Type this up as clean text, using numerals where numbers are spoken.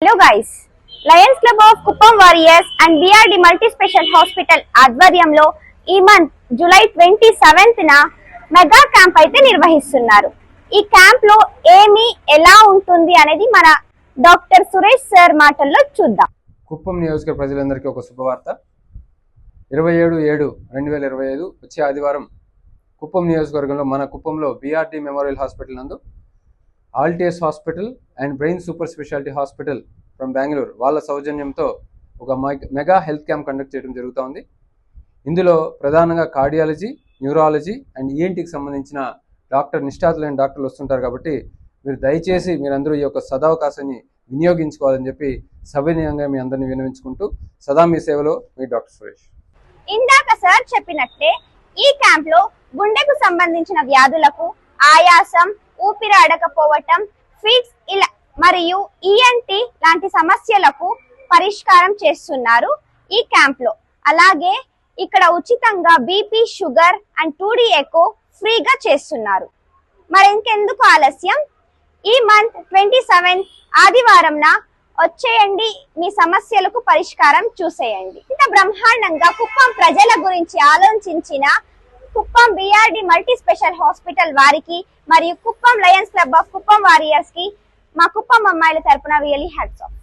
Hello guys, lions club of Kuppam warriors and BRD multi special hospital ఆధ్వర్యంలో ఈ month July 27th mega camp అయితే నిర్వహిస్తున్నారు. ఈ camp లో ఎలా ఉంటుంది అనేది మన డాక్టర్ సురేష్ సార్ మాటల్లో చూద్దాం. కుప్పం నియోజకవర్గ ప్రజలందరికీ ఒక శుభవార్త. 27/7/2025 వచ్చే ఆదివారం కుప్పం నియోజకవర్గంలో మన కుప్పంలో బిఆర్డి మెమోరియల్ హాస్పిటల్ నందు Altius hospital and brain super speciality hospital from Bengaluru వాళ్ళ సౌజన్యంతో ఒక మెగా హెల్త్ క్యాంప్ కండక్ట్ చేయడం జరుగుతోంది. ఇందులో ప్రధానంగా కార్డియాలజీ, న్యూరాలజీ అండ్ ఈఎన్టీకి సంబంధించిన నిష్ణాతులైన డాక్టర్లు వస్తుంటారు. కాబట్టి మీరు దయచేసి మీరందరూ ఈ యొక్క సదవకాశాన్ని వినియోగించుకోవాలని చెప్పి సవినయంగా మీ అందరినీ వినవించుకుంటూ సదా మీ సేవలో మీ డాక్టర్ సురేష్. ఇందాక సార్ చెప్పినట్టే ఈ క్యాంప్ లో గుండెకు సంబంధించిన వ్యాధులకు, ఆయాసం, ఊపిరి ఆడకపోవటం, ఫిట్స్ మరియు ఈఎన్టీ లాంటి సమస్యలకు పరిష్కారం చేస్తున్నారు ఈ క్యాంప్ లో. అలాగే ఇక్కడ ఉచితంగా BP, sugar and 2D echo ఫ్రీగా చేస్తున్నారు. మరి ఇంకెందుకు ఆలస్యం, ఈ మంత్ 27 ఆదివారంన వచ్చేయండి, మీ సమస్యలకు పరిష్కారం చూసేయండి. ఇంత బ్రహ్మాండంగా కుప్పం ప్రజల గురించి ఆలోచించిన కుప్పం బిఆర్డి మల్టీ స్పెషల్ హాస్పిటల్ వారికి మరియు Kuppam Lions club of Kuppam warriors కి మా కుప్పం అమ్మాయిల తరపున రియల్లీ హ్యాట్స్ ఆఫ్.